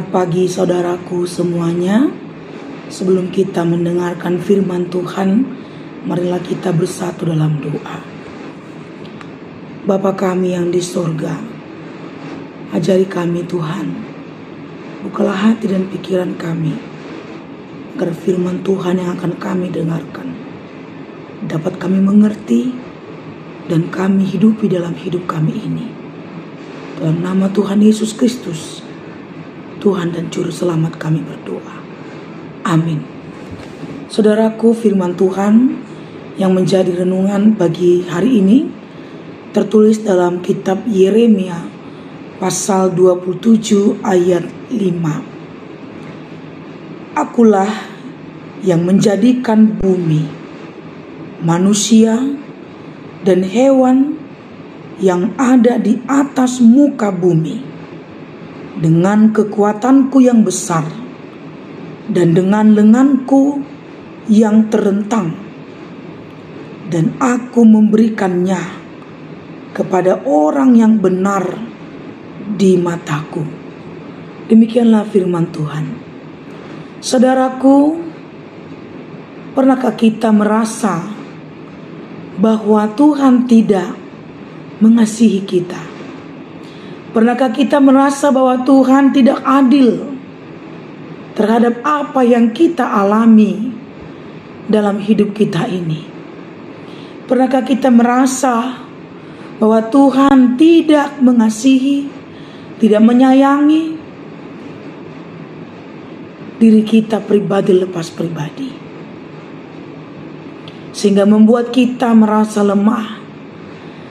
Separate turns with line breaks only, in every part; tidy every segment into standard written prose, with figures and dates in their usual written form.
Selamat pagi saudaraku semuanya. Sebelum kita mendengarkan firman Tuhan, marilah kita bersatu dalam doa. Bapa kami yang di sorga, ajari kami Tuhan, bukalah hati dan pikiran kami, agar firman Tuhan yang akan kami dengarkan dapat kami mengerti dan kami hidupi dalam hidup kami ini. Dalam nama Tuhan Yesus Kristus, Tuhan dan Juru Selamat kami berdoa. Amin. Saudaraku, firman Tuhan yang menjadi renungan bagi hari ini tertulis dalam kitab Yeremia pasal 27 ayat 5. Akulah yang menjadikan bumi, manusia, dan hewan yang ada di atas muka bumi dengan kekuatanku yang besar dan dengan lenganku yang terentang, dan aku memberikannya kepada orang yang benar di mataku. Demikianlah firman Tuhan. Saudaraku, pernahkah kita merasa bahwa Tuhan tidak mengasihi kita? Pernahkah kita merasa bahwa Tuhan tidak adil terhadap apa yang kita alami dalam hidup kita ini? Pernahkah kita merasa bahwa Tuhan tidak mengasihi, tidak menyayangi diri kita pribadi lepas pribadi, sehingga membuat kita merasa lemah,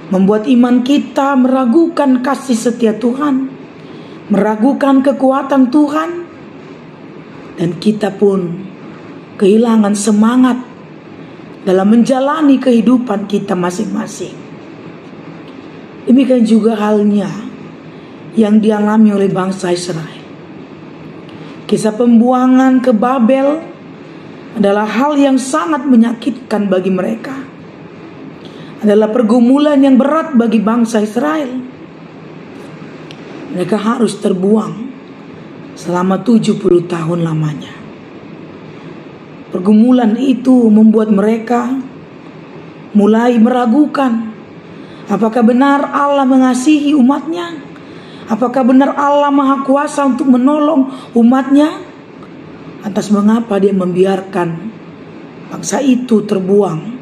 membuat iman kita meragukan kasih setia Tuhan, meragukan kekuatan Tuhan, dan kita pun kehilangan semangat dalam menjalani kehidupan kita masing-masing. Demikian juga halnya yang dialami oleh bangsa Israel. Kisah pembuangan ke Babel adalah hal yang sangat menyakitkan bagi mereka. Adalah pergumulan yang berat bagi bangsa Israel. Mereka harus terbuang selama 70 tahun lamanya. Pergumulan itu membuat mereka mulai meragukan, apakah benar Allah mengasihi umatnya? Apakah benar Allah Maha Kuasa untuk menolong umatnya? Atas mengapa dia membiarkan bangsa itu terbuang,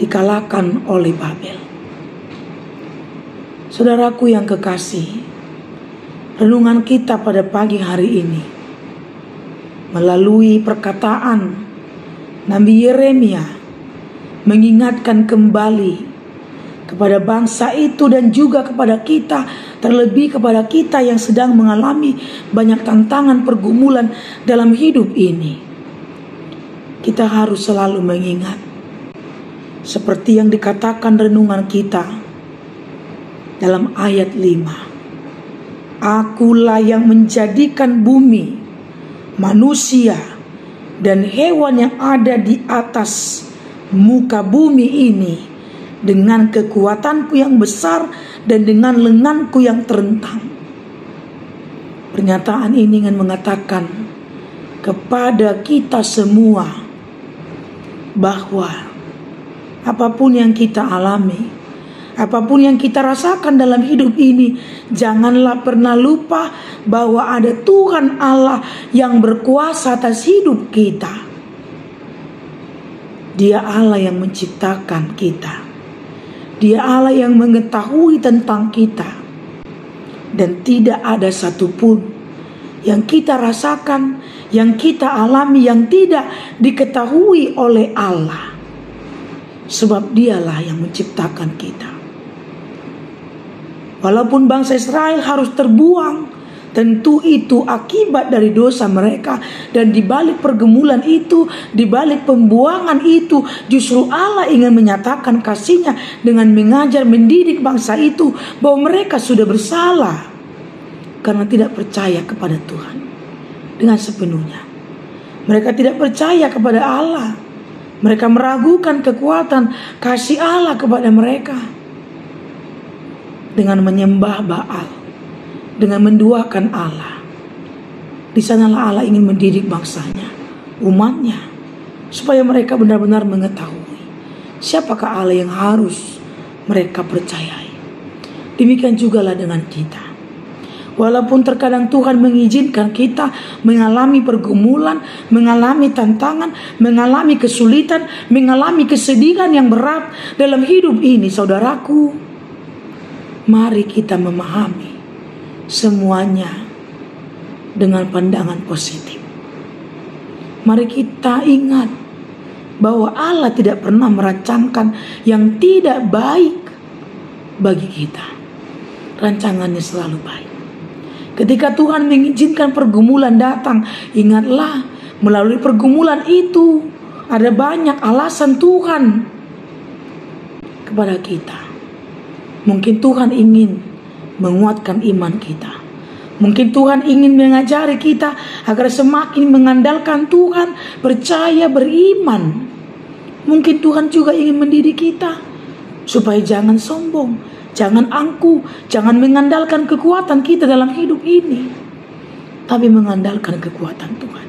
dikalahkan oleh Babel. Saudaraku yang kekasih, renungan kita pada pagi hari ini melalui perkataan Nabi Yeremia mengingatkan kembali kepada bangsa itu dan juga kepada kita, terlebih kepada kita yang sedang mengalami banyak tantangan pergumulan dalam hidup ini. Kita harus selalu mengingat seperti yang dikatakan renungan kita dalam ayat 5. Akulah yang menjadikan bumi, manusia, dan hewan yang ada di atas muka bumi ini dengan kekuatanku yang besar dan dengan lenganku yang terentang. Pernyataan ini ingin mengatakan kepada kita semua bahwa apapun yang kita alami, apapun yang kita rasakan dalam hidup ini, janganlah pernah lupa bahwa ada Tuhan Allah yang berkuasa atas hidup kita. Dia Allah yang menciptakan kita. Dia Allah yang mengetahui tentang kita. Dan tidak ada satupun yang kita rasakan, yang kita alami, yang tidak diketahui oleh Allah. Sebab dialah yang menciptakan kita. Walaupun bangsa Israel harus terbuang, tentu itu akibat dari dosa mereka. Dan di balik pergumulan itu, di balik pembuangan itu, justru Allah ingin menyatakan kasih-Nya dengan mengajar, mendidik bangsa itu bahwa mereka sudah bersalah karena tidak percaya kepada Tuhan dengan sepenuhnya. Mereka tidak percaya kepada Allah. Mereka meragukan kekuatan kasih Allah kepada mereka dengan menyembah Baal, dengan menduakan Allah. Di sanalah Allah ingin mendidik bangsanya, umatnya, supaya mereka benar-benar mengetahui siapakah Allah yang harus mereka percayai. Demikian jugalah dengan kita. Walaupun terkadang Tuhan mengizinkan kita mengalami pergumulan, mengalami tantangan, mengalami kesulitan, mengalami kesedihan yang berat dalam hidup ini, saudaraku, mari kita memahami semuanya dengan pandangan positif. Mari kita ingat bahwa Allah tidak pernah merancangkan yang tidak baik bagi kita. Rancangannya selalu baik. Ketika Tuhan mengizinkan pergumulan datang, ingatlah melalui pergumulan itu ada banyak alasan Tuhan kepada kita. Mungkin Tuhan ingin menguatkan iman kita. Mungkin Tuhan ingin mengajari kita agar semakin mengandalkan Tuhan, percaya, beriman. Mungkin Tuhan juga ingin mendidik kita supaya jangan sombong, jangan angkuh, jangan mengandalkan kekuatan kita dalam hidup ini, tapi mengandalkan kekuatan Tuhan.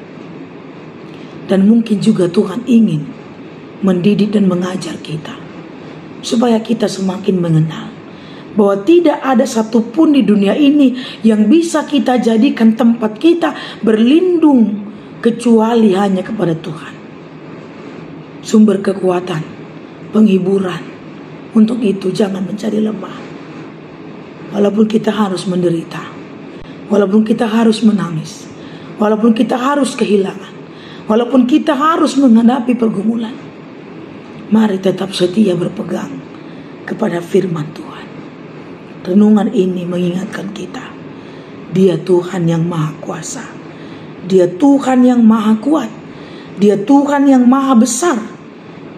Dan mungkin juga Tuhan ingin mendidik dan mengajar kita supaya kita semakin mengenal bahwa tidak ada satupun di dunia ini yang bisa kita jadikan tempat kita berlindung kecuali hanya kepada Tuhan. Sumber kekuatan, penghiburan. Untuk itu jangan menjadi lemah. Walaupun kita harus menderita, walaupun kita harus menangis, walaupun kita harus kehilangan, walaupun kita harus menghadapi pergumulan, mari tetap setia berpegang kepada firman Tuhan. Renungan ini mengingatkan kita, Dia Tuhan yang Maha Kuasa, Dia Tuhan yang Maha Kuat, Dia Tuhan yang Maha Besar.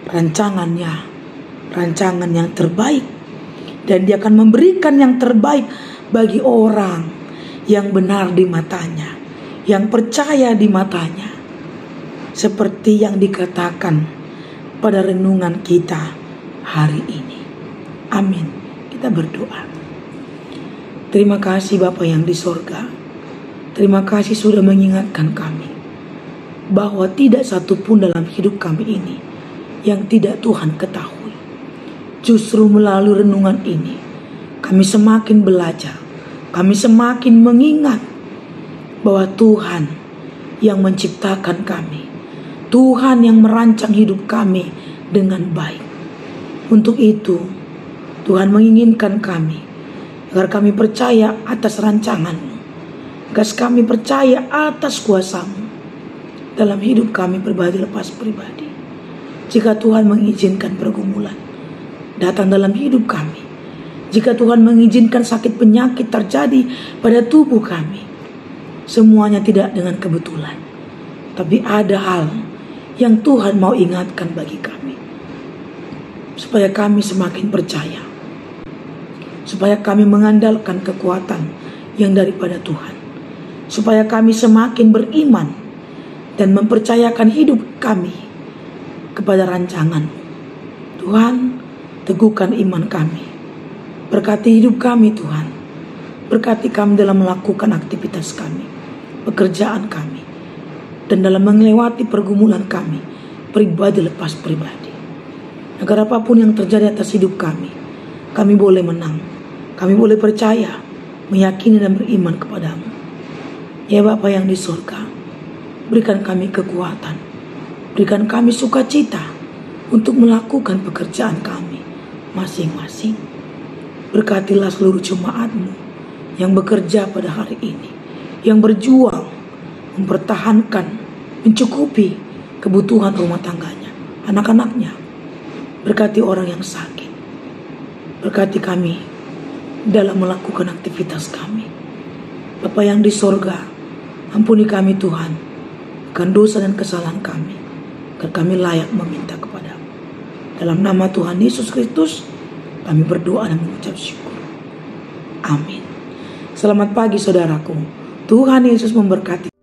Rancangannya, rancangan yang terbaik, dan Dia akan memberikan yang terbaik bagi orang yang benar di matanya, yang percaya di matanya. Seperti yang dikatakan pada renungan kita hari ini. Amin. Kita berdoa. Terima kasih Bapa yang di sorga. Terima kasih sudah mengingatkan kami bahwa tidak satupun dalam hidup kami ini yang tidak Tuhan ketahui. Justru melalui renungan ini kami semakin belajar, kami semakin mengingat bahwa Tuhan yang menciptakan kami, Tuhan yang merancang hidup kami dengan baik. Untuk itu Tuhan menginginkan kami agar kami percaya atas rancangan-Mu, agar kami percaya atas kuasa-Mu dalam hidup kami pribadi lepas pribadi. Jika Tuhan mengizinkan pergumulan datang dalam hidup kami, jika Tuhan mengizinkan sakit penyakit terjadi pada tubuh kami, semuanya tidak dengan kebetulan, tapi ada hal yang Tuhan mau ingatkan bagi kami, supaya kami semakin percaya, supaya kami mengandalkan kekuatan yang daripada Tuhan, supaya kami semakin beriman dan mempercayakan hidup kami kepada rancangan. Tuhan, teguhkan iman kami, berkati hidup kami Tuhan, berkati kami dalam melakukan aktivitas kami, pekerjaan kami, dan dalam melewati pergumulan kami pribadi lepas pribadi, agar apapun yang terjadi atas hidup kami boleh menang. Kami boleh percaya, meyakini dan beriman kepadamu. Ya Bapa yang di surga, berikan kami kekuatan, berikan kami sukacita untuk melakukan pekerjaan kami masing-masing. Berkatilah seluruh jemaat-Mu yang bekerja pada hari ini, yang berjuang mempertahankan, mencukupi kebutuhan rumah tangganya, anak-anaknya. Berkati orang yang sakit, berkati kami dalam melakukan aktivitas kami. Bapa yang di sorga, ampuni kami Tuhan akan dosa dan kesalahan kami, agar kami layak meminta kepada-Mu. Dalam nama Tuhan Yesus Kristus kami berdoa dan mengucap syukur. Amin. Selamat pagi saudaraku. Tuhan Yesus memberkati.